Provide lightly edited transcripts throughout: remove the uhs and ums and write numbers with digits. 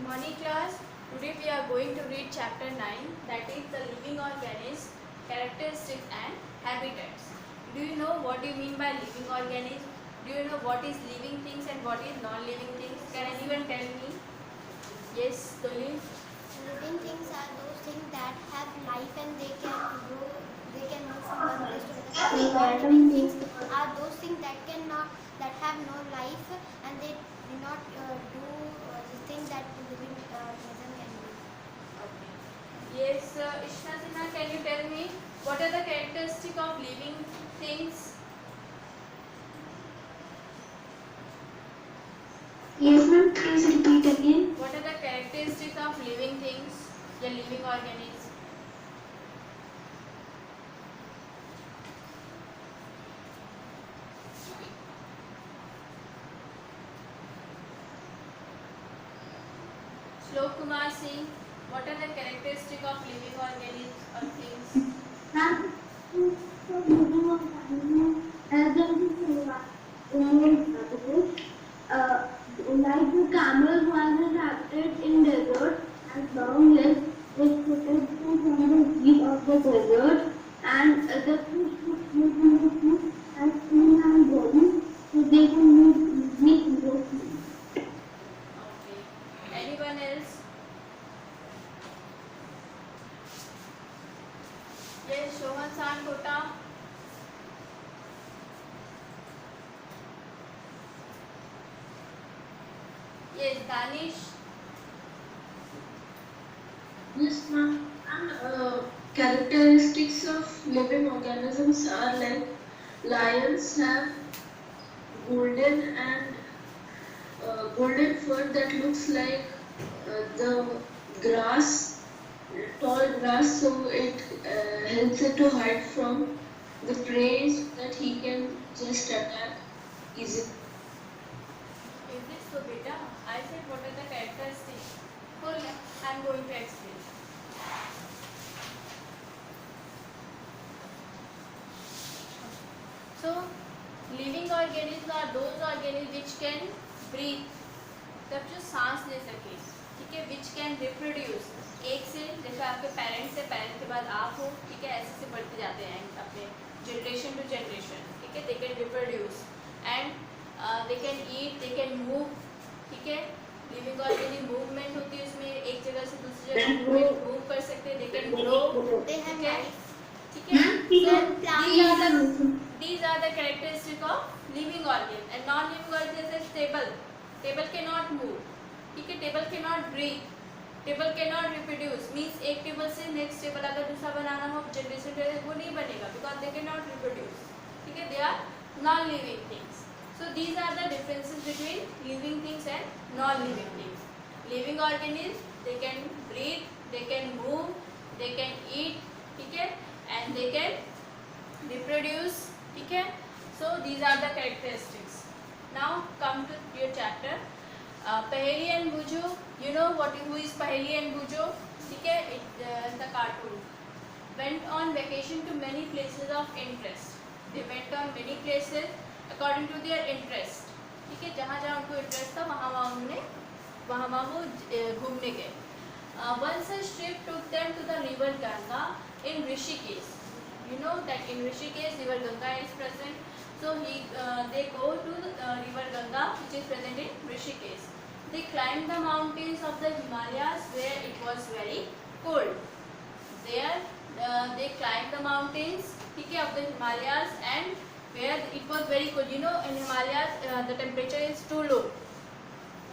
morning class. Today we are going to read chapter 9, that is the living organisms, characteristics and habitats. Do you know what you mean by living organisms? Do you know what is living things and what is non-living things? Can anyone tell me? Yes, Dolly? Living things are those things that have life and they can grow, they can move from one place to another. Non-living things are those things that have no life and they do not do the thing that living organism can do. Okay. Yes, Ishna Sinha, can you tell me what are the characteristics of living things? Yes, ma'am. Please repeat again. What are the characteristics of living things, the living organisms? Shlok Kumar Singh, what are the characteristics of living organisms or things? Like the camel was adapted in desert and long legs which protect them from the heat of the desert, and the fish which live in the sea has skin and body so they can move easily in the sea. Okay. Anyone else? Yes, Shohan San Kota. Yes, Danish. Yes, ma'am. And characteristics of living organisms are like lions have golden and golden fur that looks like the grass, tall grass, so it helps it to hide from the prey so that he can just attack easily. Is this so, beta? I said what are the characteristics? Hold on, I am going to explain. So, living organisms are those organisms which can breathe, तब जो सांस ले सके, ठीक है, which can reproduce. एक से जैसे आपके पेरेंट्स से, पेरेंट के बाद आप हो, ठीक है, ऐसे से बढ़ते जाते हैं अपने जनरेशन टू जनरेशन, ठीक है, they can reproduce and they can eat, they can move, ठीक है, लिविंग ऑर्गेनिज्म मूवमेंट होती है उसमें, एक जगह से दूसरी जगह मूव कर सकते हैं, they can grow, They have ठीक है, life. ठीक है. So these are the Yes. characteristics of living organ and non-living organ is stable. Table cannot move, ठीक है, table cannot breathe, table cannot reproduce. Means एक table से next table अगर दूसरा बनाना हो generation के वो नहीं बनेगा because they cannot reproduce, ठीक है, they are non-living things. So these are the differences between living things and non-living things. Living organisms, they can breathe, they can move, they can eat, ठीक है, and they can reproduce, ठीक है. So these are the characteristics. Now come to your chapter. Paheli and Bujo. You know who is Paheli and Bujo? ठीक है, the cartoon. Went on vacation to many places of interest. They went on many places according to their interest. ठीक है, जहाँ जहाँ उनको interest था वहाँ वो घूमने गए. Once a trip took them to the river Ganga in Rishikesh. You know that in Rishikesh river Ganga is present. So they go to the river Ganga which is present in Rishikesh. They climbed the mountains of the Himalayas where it was very cold. There they climbed the mountains, okay, of the Himalayas and where it was very cold. You know, in Himalayas the temperature is too low.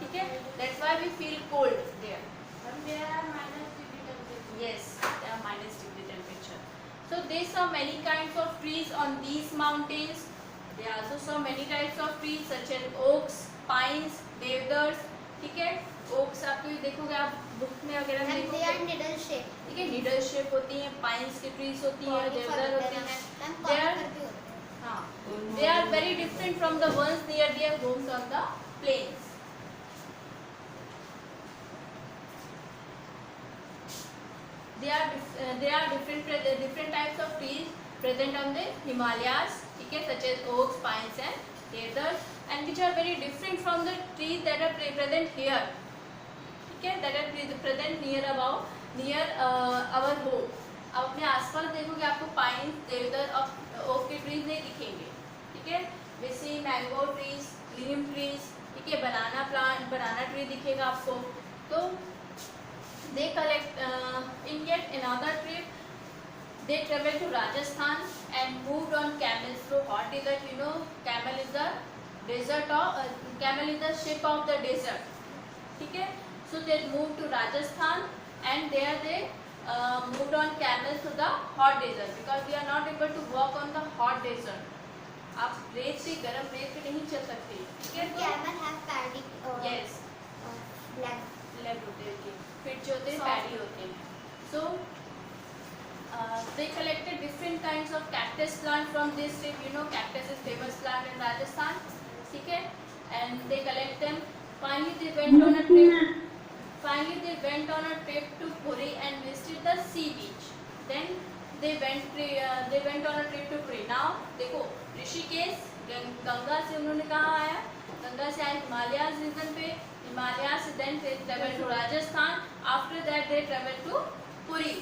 Okay, that's why we feel cold there. But there are minus degree temperature. Yes, there are minus degree temperature. So they saw many kinds of trees on these mountains. They also saw many types of trees such as oaks, pines, devdars. ठीक है, oaks आपको देखोगे आप book में वगैरह में And they देखोगे, are needle shape. ठीक है, needle shape होती हैं, pines की trees होती हैं, देवदार होती हैं. And They are conifer भी होते हैं. हाँ, they are very different from the ones near their homes on the plains. There are different types of trees present on the Himalayas, ठीक है, such as oaks, pines and deodars, and which are very different from the trees that are present here. ठीक है, that are present near our home. अब अपने आसपास देखोगे आपको pine, देवदार और ओक के ट्रीज नहीं दिखेंगे. ठीक है, वैसे मैंगो ट्रीज, नीम ट्रीज, ठीक है, बनाना ट्री दिखेगा आपको. तो they collect in get another trip. They traveled to Rajasthan and moved on camels through hot desert. You know, camel is the ship of the desert. ठीक है, so they moved to Rajasthan and there they moved on camels to the hot desert because we are not able to walk on the hot desert. आप रेत पे, गर्म रेत पे नहीं चल सकते. ठीक है, तो Camel have paddy. yes, leg होते हैं, फिर जो होते हैं पैडी होते हैं. So they collected different kinds of cactus plant from this trip. You know, cactus is famous plant in Rajasthan. ठीक है, and they collect them. Finally they went on a trip to Puri and visited the sea beach. Then they went on a trip to Puri. Now देखो, ऋषिकेश गंगा से उन्होंने कहाँ आया, गंगा से आए Himalayas reason पे, हिमालया से then they traveled to Rajasthan. After that they traveled to Puri.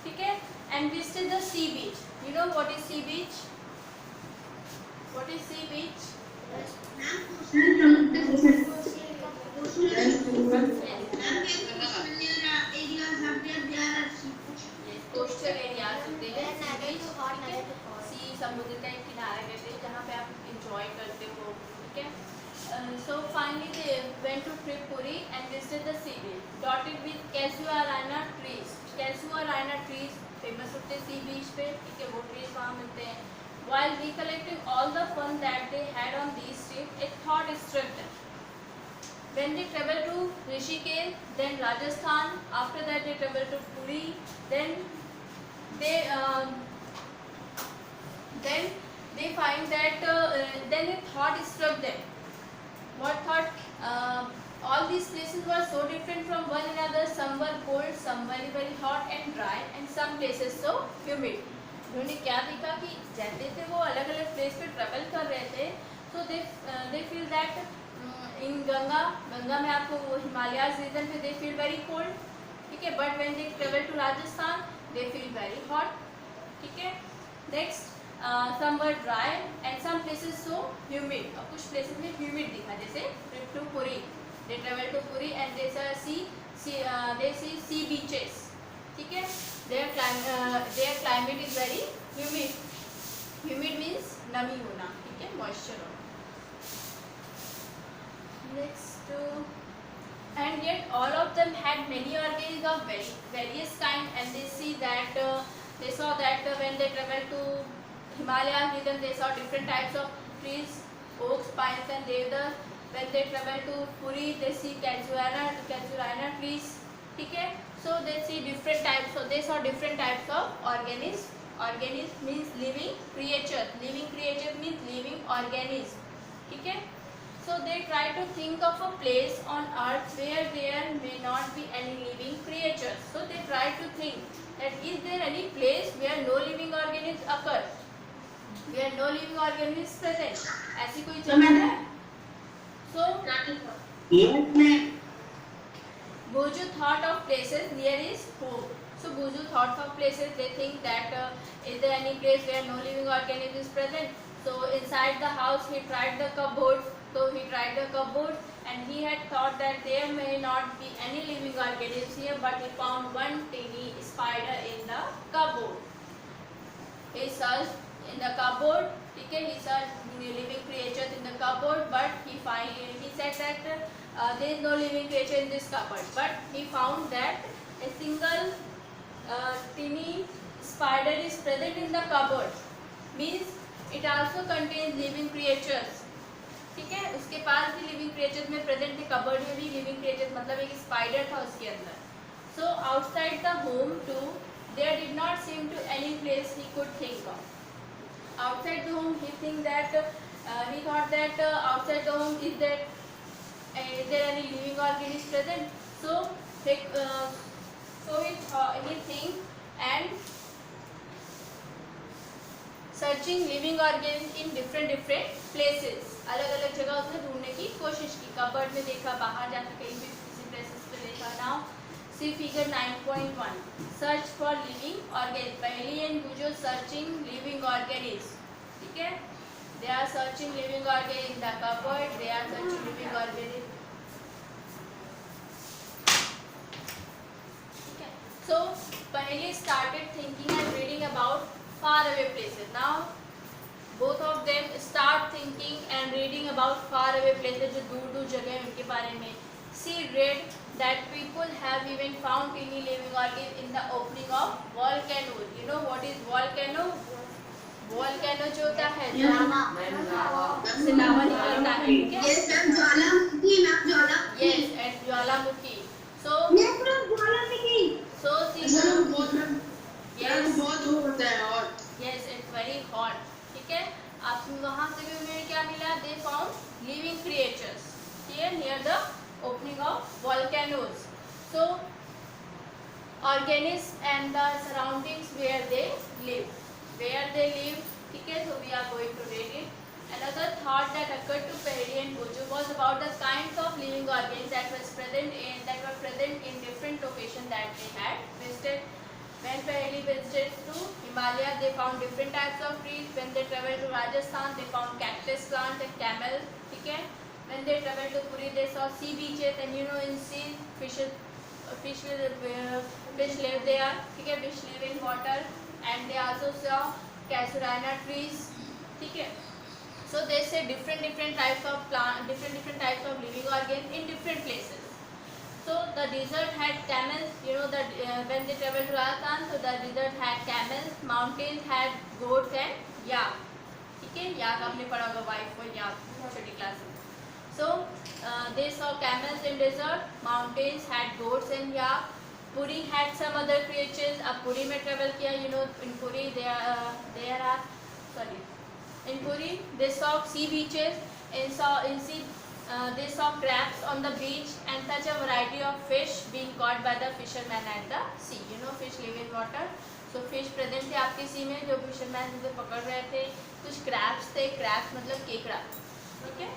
ठीक है, and visited the sea beach. You know what is sea beach? What is sea beach? Coastal areas होते हैं, सी समुद्र का एक किनारा कहते हैं जहाँ पे आप इंजॉय करते हो. ठीक है, so finally they went to trip Puri and visited the sea beach dotted with casuarina trees. Casuarina trees famous होते हैं सी बीच पे. ठीक है, वो ट्रीज वहाँ मिलते हैं. While recollecting all the fun that they had on these trips, a thought struck them. When they traveled to Rishikesh, then Rajasthan, after that they traveled to Puri, then they find that then a thought struck them. What thought? All these places were so different from one another. Some were cold, some very very hot and dry, and some places so humid. उन्होंने क्या देखा कि जैसे थे वो अलग अलग place पे ट्रेवल कर रहे थे. So they feel that in Ganga में आपको वो हिमालयाज रीजन पे दे फील वेरी कोल्ड. ठीक है, but when they travel to Rajasthan they feel very hot. ठीक है, next some were dry and some places so humid. और कुछ places में humid दिखा, जैसे trip to Puri. They travel to Puri and they see sea beaches. ठीक है, their climate is very humid. Humid means नमी होना. ठीक है, moisture होना. Next, and yet all of them had many organisms of various kind, and they saw that when they traveled to Himalaya region they saw different types of trees, oaks, pines and deodar. When they travel to Puri they see casuarina trees. ठीक है, so they see different types. So they saw different types of organisms. Organism means living creature. Living creature means living organism. ठीक है, so they try to think of a place on earth where there may not be any living creatures. So they try to think that is there any place where no living organisms occur, where no living organism is present. ऐसी कोई जगह है? So Yes, ma'am. Boju thought of places near his home. So Boju thought of places. They think that is there any place where no living organism is present. So inside the house he tried the cupboard. So he tried the cupboard and he had thought that there may not be any living organisms here, but he found one tiny spider in the cupboard. He searched in the cupboard. Okay, he searched living creatures in the cupboard, but he said that there is no living creature in this cupboard. But he found that a single tiny spider is present in the cupboard. Means it also contains living creatures. ठीक है, उसके पास भी living creatures में present थे, cupboard में भी living creatures, मतलब एक स्पाइडर था उसके अंदर. So outside the home to there did not seem to any place he could think of. Outside the home he thought that outside the home is there any living organism present. So he think and searching living organisms in different places. अलग अलग जगह उसने ढूंढने की कोशिश की. Cupboard में देखा, बाहर जाकर कहीं भी किसी प्लेसेस पे see figure 9.1 search for living organ. पहली एंड बुझो सर्चिंग लिविंग ऑर्गेनिज. ठीक है, they are searching living organ in the cupboard. They are searching living organisms. ठीक है, सो पहले started thinking and reading about far away places. Now both of them start thinking and reading about far away places, जो दूर दूर जगह हैं उनके बारे में. She read that people have even found tiny living organisms in the opening of volcanoes. You know what is volcano? Volcano जो होता है से लावा निकलता है. ठीक है, Yes, ma'am. Jwalamukhi, ma'am. Jwalamukhi. yes, and Jwalamukhi. So Yes, ma'am. Jwalamukhi. she yes, बहुत होता है और yes, it's very hot. ठीक है, आप वहाँ से भी उन्हें क्या मिला? They found living creatures here near the opening of volcanoes. So organisms and the surroundings where they live. ठीक है, so we are going to read it. Another thought that occurred to Paheli and Bojo was about the kinds of living organisms that were present in different locations that they had visited. When Paheli visited to Himalaya, they found different types of trees. When they traveled to Rajasthan, they found cactus plants and camels. ठीक है, when they traveled to Puri, they saw sea beaches, and you know in sea fish live there. ठीक है, fish live in water, and they also saw casuarina trees. ठीक है, so they say different types of plant, different types of living organisms in different places. So the desert had camels. You know that when they traveled to Rajasthan, so the desert had camels. Mountains had goats and yak. ठीक है, yak आपने पढ़ा होगा, wife और yak छोटी class में. So they saw camels in desert. Mountains had goats and yak. Puri had some other creatures. अब पुरी में travel किया. You know in Puri in Puri they saw sea beaches. They saw crabs on the beach and such a variety of fish being caught by the fishermen at the sea. You know fish live in water. So fish present थे आपके sea में जो fishermen उसे पकड़ रहे थे. कुछ crabs थे. crabs मतलब केकड़ा. ठीक है.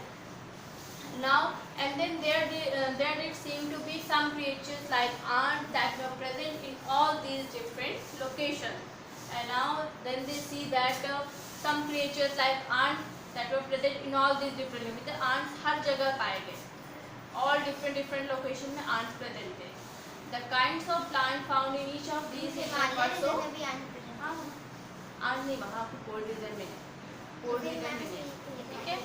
Now and then there did seem to be some creatures like ants that were present in all these different locations. And now then they see that some creatures like ants that were present in all these different locations. ants हर जगह पाए गए. all different location में ants present थे. The kinds of plant found in each of these is also हाँ ants नहीं वहाँ cold region में ठीक है.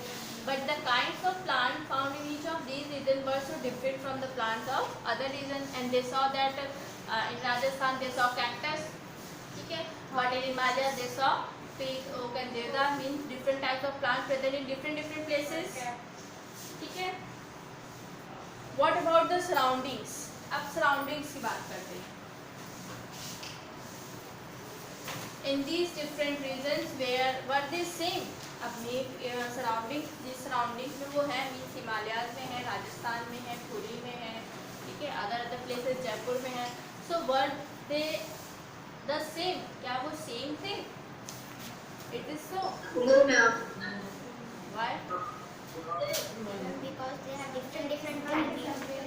But the kinds of plant found in each of these regions were so different from the plants of other regions, and they saw that in Rajasthan they saw cactus. ठीक है, but in Himalaya they saw teak, oak and deodar, means different types of plants present in different places. ठीक है. What about the surroundings? अब surroundings की बात करते हैं. In these different regions where were they same? अपने surroundings जिस surroundings में वो है means हिमालयाज में है, राजस्थान में है, पुरी में है, ठीक है, other places जयपुर में है. So were they the same? क्या वो same थे? It is so. No, ma'am. Why? Because they have different climates.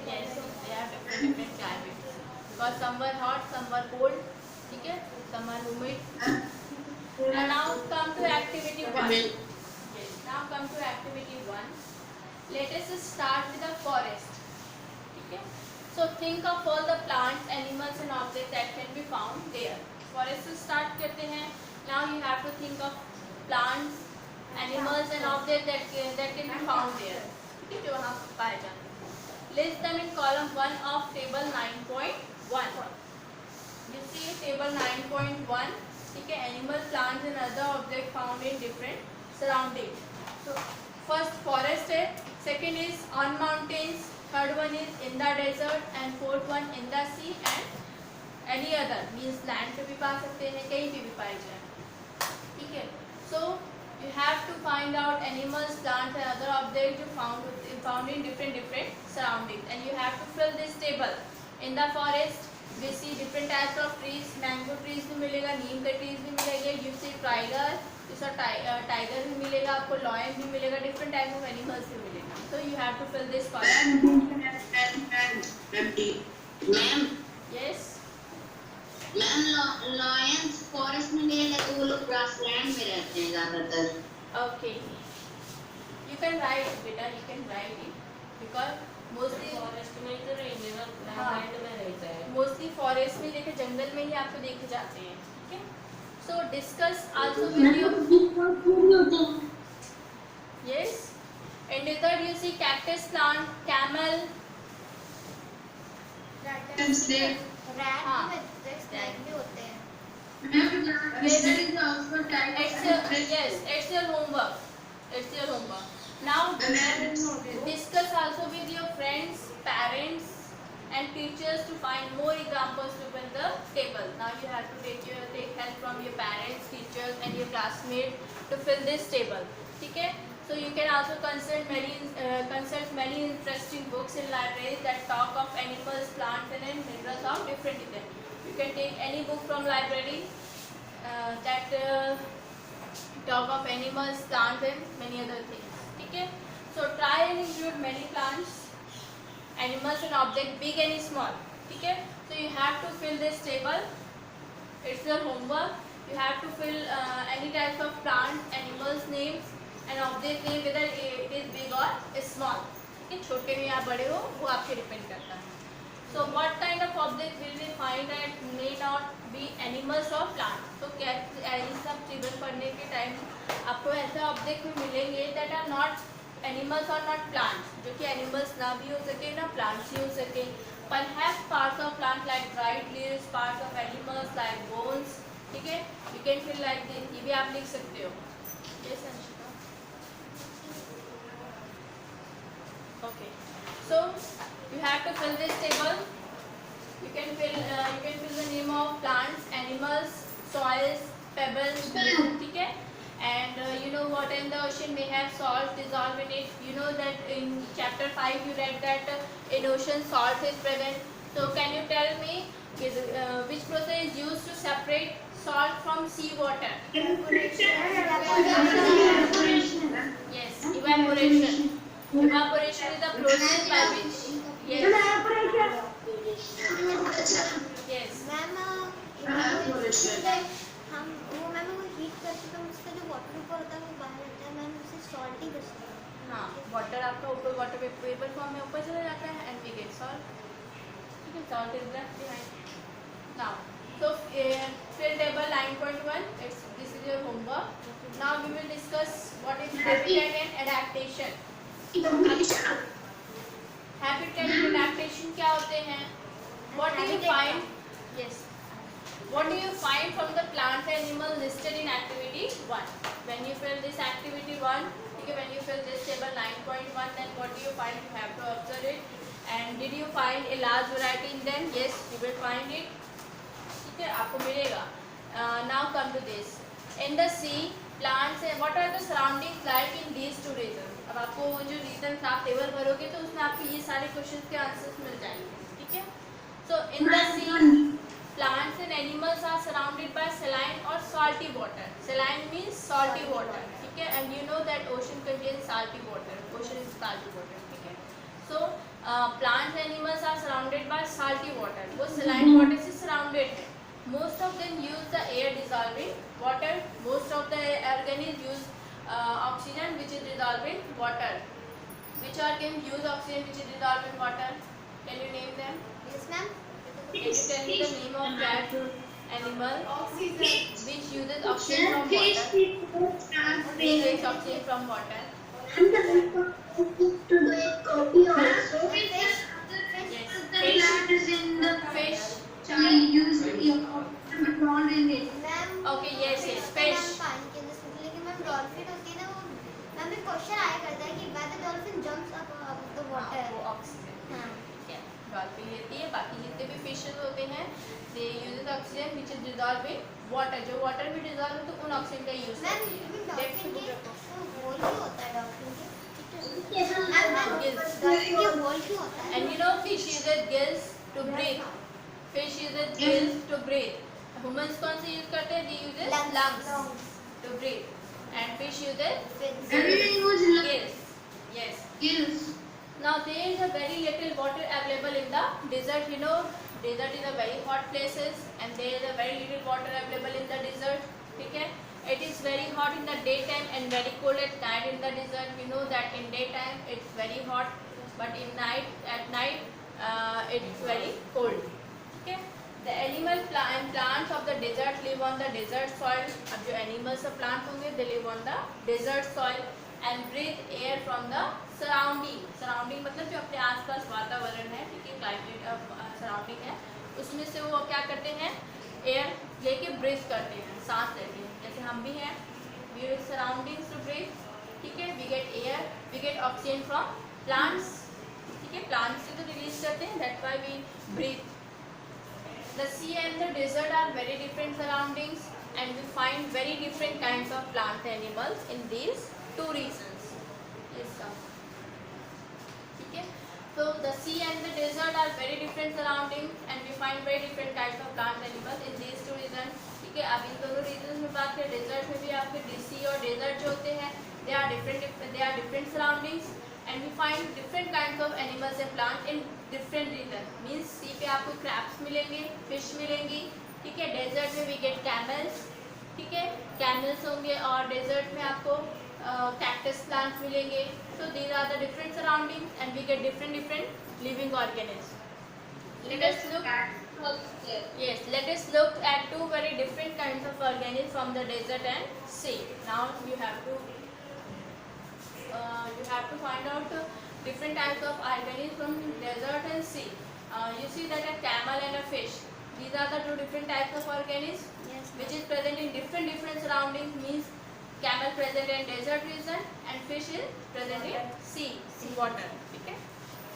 Yes, they have different climates. Because some were hot, some were cold. ठीक है, some are humid. And now come to activity 1. Yes, now come to activity 1. Let us start with the forest. ठीक है, so think of all the plants, animals and objects that can be found there. Forest से start करते हैं. Now you have to think of plants, animals and objects that can be found there. ठीक है, जो वहाँ पाए जाते हैं. List them in column 1 of table 9.1. You see table 9.1. ठीक है, animal, plants and other objects found in different surroundings. So first forest है, second is on mountains, third one is in the desert and fourth one in the sea and any other means land पे भी पा सकते हैं, कहीं पे भी पाए जाए. ठीक है, so you have to find out animals, plants and other objects you found in different surroundings, and you have to fill this table. In the forest we see different types of trees. Mango trees भी मिलेगा, नीम के trees भी मिलेंगे. You see tiger, you saw tiger भी मिलेगा आपको, lion भी मिलेगा, different types of animals भी मिलेगा. So you have to fill this column. Ma'am, Okay. You can write, beta. You can write it because mostly forest में तो रहेंगे ना, हाँ। लैंड में रहता है. mostly forest में देखे जंगल में ही आपको देखे जाते हैं. ठीक है. So discuss also with you. Yes. In desert you see cactus plant, camel. Rat हाँ। में स्नेक भी होते हैं. It's your homework. It's your homework. Now discuss also with your friends, parents, and teachers to find more examples to fill the table. Now you have to take help from your parents, teachers, and your classmates to fill this table. Okay? So you can also consult many interesting books in libraries that talk of animals, plants, and minerals of different types. You can take any book from library that talk of animals, plants, and many other things. Okay? So try and include many plants, animals, and objects, big and small. Okay? So you have to fill this table. It's your homework. You have to fill any types of plants, animals names, and object name, whether it is big or small. Okay? छोटे में या बड़े हो वो आपके depend करता है. So what kind of object will we find that may not be animals or plants? तो क्या इन सब चीज़ों पढ़ने के टाइम आपको ऐसे ऑब्जेक्ट भी मिलेंगे that are not animals or not plants, जो कि animals ना भी हो सके ना plants ही हो सके. Perhaps parts of plant like dried leaves, parts of animals like bones. ठीक है, you can fill like this. ये भी आप लिख सकते हो. Yes, Anshika. Okay. So you have to fill this table. You can fill the name of plants, animals, soils, pebbles. ठीक है. And you know what in the ocean may have salt dissolved in it. You know that in chapter 5 you read that in ocean salt is present. So can you tell me which process is used to separate salt from sea water? Yes, evaporation. Evaporation is the process by which. Yes. Yes. Ma'am हम वो ma'am वो heat करके तो उसका जो water ऊपर होता है वो बाहर रहता है. मैम उसे सॉल्ट ही बचता है. हाँ, वाटर आपका ऊपर वाटर वेपर फॉर्म में ऊपर चला जाता है एंड वी गेट सॉल्ट. ठीक है, salt is left behind. Now so fill table 9.1. This is your homework. Now we will discuss what is habitat and adaptation. Habitat and adaptation क्या होते हैं? What do you find? Yes. What do you find from the plant and animal listed in activity 1? When you fill this activity 1, okay, when you fill this table 9.1, then what do you find? You have to observe it. And did you find a large variety in them? Yes, you will find it. ठीक है, आपको मिलेगा. Now come to this. In the sea, plants. What are the surroundings like in these two regions? अब आपको जो reason आप table भरोगे तो उसमें आपको ये सारे क्वेश्चंस के आंसर्स मिल जाएंगे. ठीक है. So in the sea, plants and animals are surrounded by saline or salty water. Saline means salty water. ठीक है. And you know that ocean contains salty water. Ocean is salty water. ठीक है. So plants and animals are surrounded by salty water. वो saline water से surrounded है. Most of them use the air dissolving water. Most of the organisms use oxygen which is dissolved in water. Which organisms use oxygen which is dissolved in water? Can you name them? Yes ma'am. Can you tell me the name of that animal which uses oxygen from water? Which takes oxygen from water? Yes. Fish. Ma'am Okay, yes, fish. Ma'am पानी के अंदर swim लेकिन ma'am dolphin होती है ना वो ma'am एक question आया करता है कि why the dolphin jumps up the हाँ, वाटर. वो ऑक्सीजन. हाँ. ठीक है. डॉल्फिन लेती है. बाकी जितने भी फिशेस होते हैं they use oxygen which is dissolve in water. जो वाटर में डिसॉल्व हो तो उन ऑक्सीजन का यूज मैम करती है. डॉल्फिन Next के book होल क्यों होता है डॉल्फिन के? Ma'am Gills. डॉल्फिन के होल क्यों होता है? And you know fish uses gills to breathe. Fish uses gills to breathe. Humans कौन से यूज करते हैं? They uses lungs to breathe. And fish uses gills. Yes. Now there is a very little water available in the desert. You know, desert is a very hot places and there is a very little water available in the desert. ठीक है. it is very hot in the daytime and very cold at night in the desert. We know that in daytime it's very hot, but at night it's very cold. Okay. The animal and plants of the desert live on the desert soil. अब जो animals और plants होंगे they live on the desert soil and breathe air from the surrounding. Surrounding मतलब जो अपने आसपास वातावरण है, ठीक है, climate surrounding है, उसमें से वो क्या करते हैं, एयर लेके ब्रीथ करते हैं, सांस लेते हैं, जैसे हम भी हैं, we use surroundings to breathe, ठीक है, we get air, we get oxygen from plants, ठीक है, प्लांट्स से तो रिलीज करते हैं, that's why we breathe. The sea and the desert are very different surroundings and we find very different kinds of plant animals in these two regions. Yes, sir. ठीक है, so the sea and the desert are very different surroundings and we find very different kinds of plant animals in these two regions. ठीक है, अब इन दोनों regions में बात करें, desert में भी आपके sea और desert जो होते हैं they are different surroundings and we find different kinds of animals and plants in different regions. Means sea पे आपको crabs मिलेंगे, fish मिलेंगी, ठीक है, desert में we get camels, ठीक है, camels होंगे और desert में आपको cactus plants मिलेंगे. So these are the different surroundings and we get different living organisms. Let us look at two very different kinds of organisms from the desert and sea. Now you have to find out different types of organisms from desert and sea. You see that a camel and a fish. These are the two different types of organisms Yes. which is present in different surroundings. Means camel present in desert region and fish is present in sea water. Okay.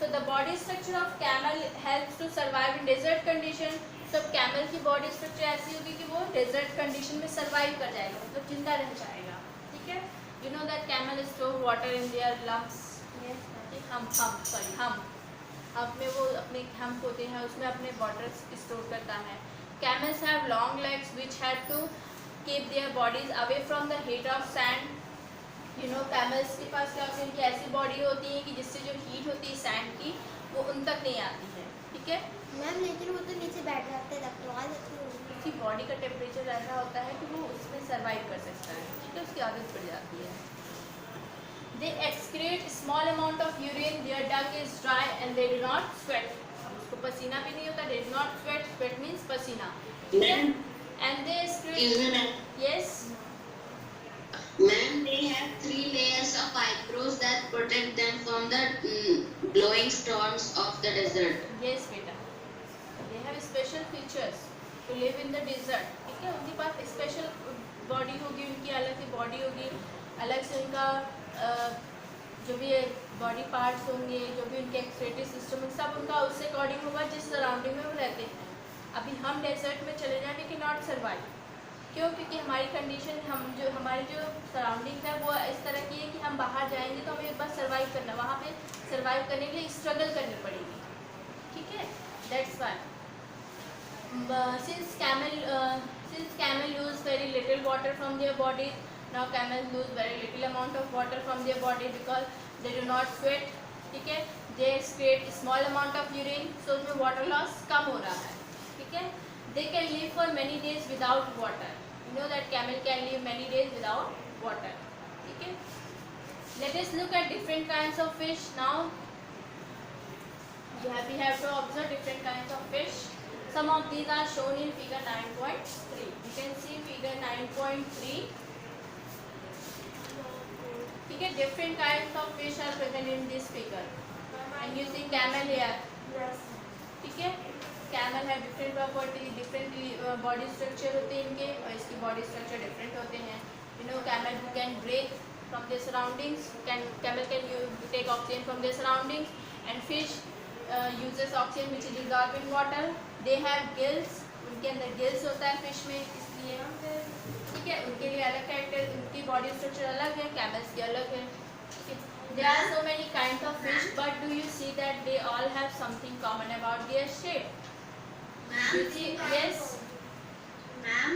So the body structure of camel helps to survive in desert condition. तो camel की body structure ऐसी होगी कि वो desert condition में survive कर जाएगा, मतलब जिंदा रह जाएगा, ठीक है. You know that camel store water in their lungs. Yes. हम में वो अपने hump होते हैं, उसमें अपने water store करता है. Camels have long legs which have to keep their bodies away from the heat of sand. You know camels के पास क्या होती है, उनकी ऐसी body होती है कि जिससे जो heat होती है sand की वो उन तक नहीं आती है, ठीक है. मैम लेकिन वो तो नीचे बैठ जाते हैं, तो आवाज आती होगी. उसकी बॉडी का टेम्परेचर ऐसा होता है कि वो उसमें सर्वाइव कर सकता है, ठीक है, उसकी आदत पड़ जाती है. They excrete small amount of urine, their dung is dry and they do not sweat. उसको पसीना भी नहीं होता, they do not sweat, sweat means पसीना. Ma'am, And they excrete. excuse me, ma'am. Yes. Ma'am, they have 3 layers of eyebrows that protect them from the blowing storms of the desert. Yes बेटा. They have special features to live in the desert. ठीक है, उनके पास special body होगी, उनकी अलग से body होगी, अलग से उनका जो भी बॉडी पार्ट्स होंगे, जो भी उनके एक्सक्रीटरी सिस्टम है, सब उनका उससे अकॉर्डिंग होगा जिस सराउंडिंग में वो रहते हैं. अभी हम डेजर्ट में चले जाएं, वी कैन नॉट सर्वाइव. क्यों? क्योंकि हमारी कंडीशन, हमारी जो सराउंडिंग है वो इस तरह की है कि हम बाहर जाएंगे तो हमें एक बार सर्वाइव करना, वहाँ पे सर्वाइव करने के लिए स्ट्रगल करनी पड़ेगी, ठीक है. That's why since camel lose very little water from their body, now camels lose very little amount of water from their body because they do not sweat, ठीक है. they excrete small amount of urine, so उसमें water loss कम हो रहा है, ठीक है. they can live for many days without water. You know that camel can live many days without water, ठीक है. let us look at different kinds of fish now. We have to observe different kinds of fish. Some of these are shown in figure 9.3. You can see figure 9.3. ठीक है, different kinds of fish are present in this figure. And you see camel here. ठीक है, camel have different property, different body structure होते हैं इनके, और इसकी body structure different होते हैं. You know camel who can breathe from their surroundings. Camel can take oxygen from their surroundings, and fish uses oxygen which is dissolved in water. They have gills. उनके अंदर gills होता है fish में, इसलिए ठीक है, उनके लिए अलग कैरेक्टर, उनकी बॉडी स्ट्रक्चर अलग है, कैमल्स की अलग है. There are so many kinds of fish, but do you see that they all have something common about their shape? You see, yes. Ma'am,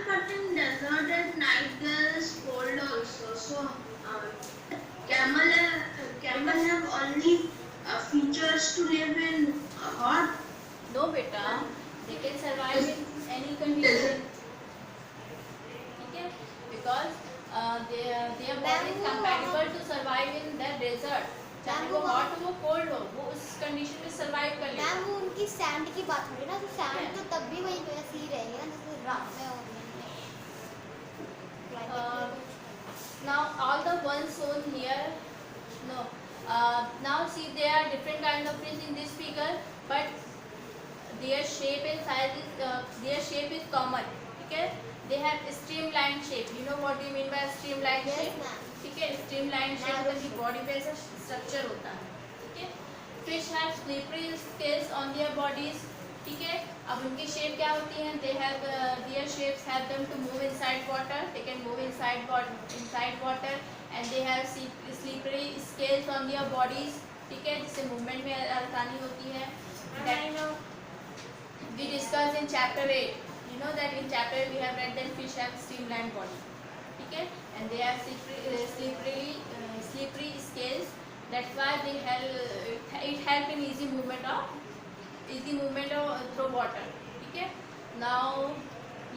but in desert at night there is cold also. So, camel have only features to live in hot. No beta, they can survive in any condition. ठीक है, condition में survive कर लेगा। Ma'am वो उनकी sand की बात हो रही है ना, तो सैंड तो तब भी वही वैसे ही रहेगी ना जैसे रात में हो Now all the ones shown here, no. Now see there are different kinds of fish in this figure, but their shape and size is common. ठीक है, they have streamlined shape. You know what do you mean by streamlined Yes, shape? ma'am. ठीक है, streamlined shape मतलब उनकी body पे ऐसा structure होता है। ठीक है, fish have slippery scales on their bodies. ठीक है, अब उनकी शेप क्या होती है? They have their shapes help them to move inside water. They can move inside water and they have slippery scales on their bodies. ठीक है, जिससे मूवमेंट में आसानी होती है। That we discussed in chapter 8. You know that in chapter 8 we have read that fish have streamlined body. ठीक है, and they have slippery scales. That's why they help in easy movement through water. ठीक है, now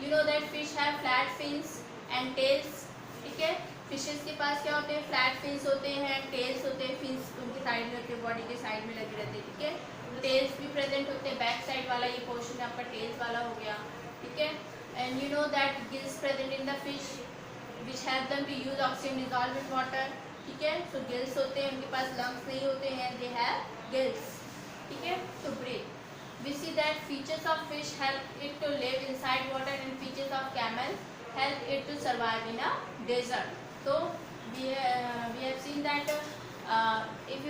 you know that fish have flat fins and tails. ठीक है, fishes के पास क्या होते हैं? फ्लैट फिन्स होते हैं, टेल्स होते हैं। फिन्स उनकी साइड में होते हैं, बॉडी के साइड में लगे रहते हैं। ठीक है, टेल्स भी प्रेजेंट होते हैं। बैक साइड वाला ये पोर्शन आपका टेल्स वाला हो गया। ठीक है, and you know that gills present in the fish which help them to use oxygen dissolve in water. ठीक है, सो गिल्स होते हैं, उनके पास लंग्स नहीं होते हैं, दे हैव गिल्स। ठीक है, to breathe. We see that features of fish help it to live inside water and features of camel help it to survive in a desert. So we have seen that if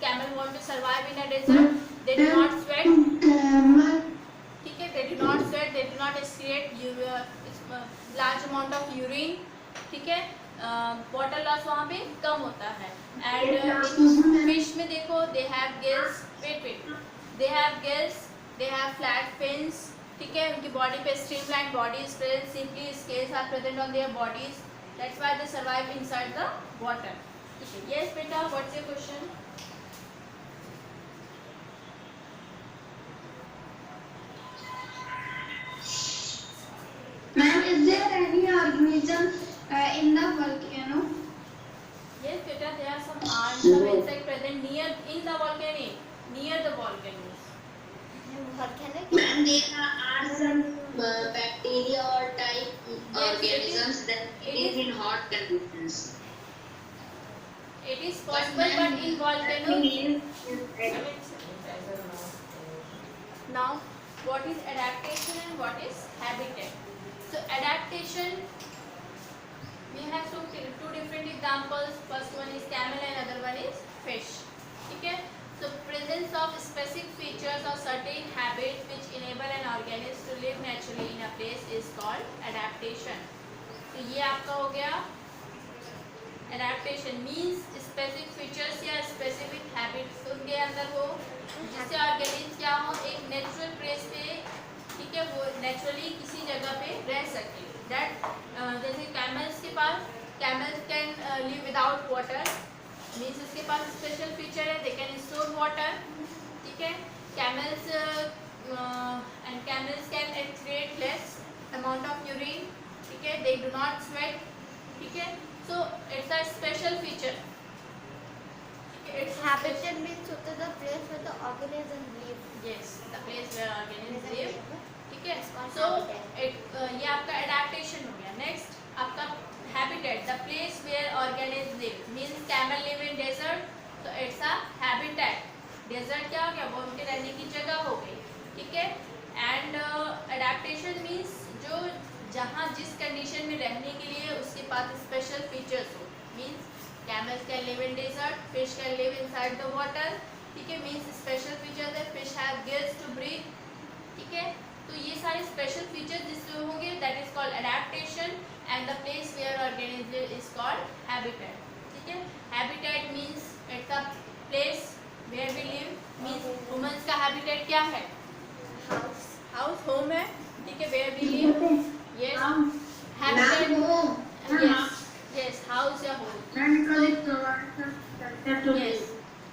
camel want to survive in a desert, they do not sweat. ठीक है, they do not sweat, they do not excrete large amount of urine. ठीक है, water loss वहाँ पे कम होता है। And fish में देखो they have gills. Wait. They have gills, they have flat fins. ठीक है, उनकी बॉडी पे streamlined body is present, simply scales are present on their bodies. That's why they survive inside the water. ठीक है, yes बेटा, what's your question? Ma'am, is there any organism in the volcano? Yes बेटा, there are some insect present in the volcano, near the volcanoes. Ma'am, there are some bacteria or type organisms that live in hot conditions. It is possible, but in volcanoes. Now, what is adaptation and what is habitat? So adaptation, we have two different examples. First one is camel and other one is fish. Okay, so presence of specific features or certain habits which enable an organism to live naturally in a place is called adaptation. तो ये आपका हो गया adaptation means specific features या specific habits उनके अंदर हो जिससे ऑर्गेनिज्म क्या हो, एक नेचुरल प्लेस पे, ठीक है, वो नेचुरली किसी जगह पे रह सके। दैट जैसे कैमल्स के पास, camels can live without water, means इसके पास स्पेशल फीचर है, दे कैन स्टोर वाटर। ठीक है, camels and camels can excrete less amount of urine. ठीक है, दे डू नॉट स्वेट। ठीक है, so it's a special feature. Its habitat means होता the place where the organism live. Yes, the place where organisms live. ठीक है, so ये आपका adaptation हो गया। Next आपका habitat, the place where organisms live, means camel live in desert, so it's a habitat. Desert क्या हो गया, वो उनके रहने की जगह हो गई। ठीक है, and adaptation means जो जहाँ जिस कंडीशन में रहने के लिए उसके पास स्पेशल फीचर्स हो, means camels can live in desert, fish can live inside the water. ठीक है, मीन्स स्पेशल फीचर्स है, fish have gills to breathe. ठीक है, तो ये सारे स्पेशल फीचर्स जिससे होंगे that is called adaptation and the place where organism is called habitat. ठीक है, habitat means it's a place where we live, means humans का हैबिटेट क्या है, हाउस होम है। ठीक है, where we live, yes, habitat, yes, house या home, yes,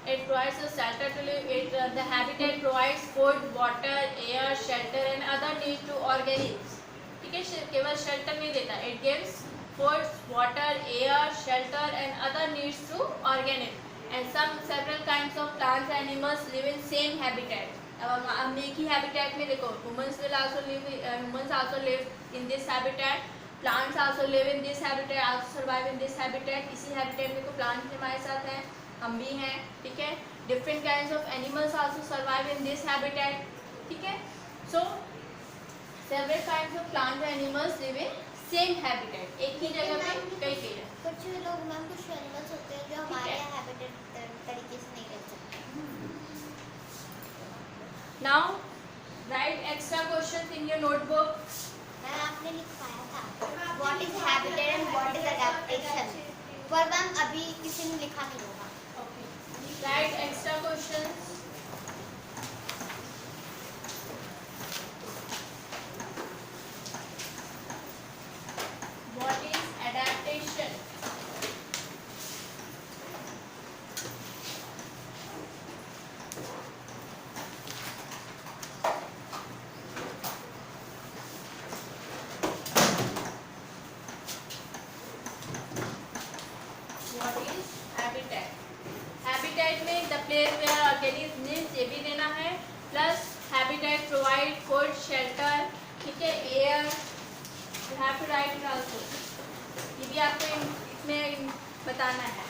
it provides a shelter to live. The habitat provides food, water, air, shelter and other needs to organisms. ठीक है, केवल shelter नहीं देता, it gives food, water, air, shelter and other needs to organisms. and some several kinds of plants and animals live in same habitat. अब हम एक ही habitat में देखो, humans also live in this habitat, plants also live in this habitat, also survive in this habitat. इसी habitat में को plants हमारे साथ हैं, हम भी हैं, ठीक है. Different kinds of animals also survive in this habitat, ठीक है. So several kinds of plants and animals live in same habitat. एक ही जगह पे कई पेड़. कुछ लोग मैम कुछ एनिमल्स होते हैं जो हमारे है. हैबिटेट तरीके से नहीं रह सकते. Now write extra questions in your notebook. Ma'am आपने लिखवाया था what is habitat and what is adaptation, पर मैम अभी किसी ने लिखा नहीं होगा. Write extra questions. What is adaptation? What is habitat? Habitat में the place where organisms live ये भी देना है, plus habitat provide food, shelter, ठीक है, air. You have to write it also. ये भी आपको इसमें बताना है.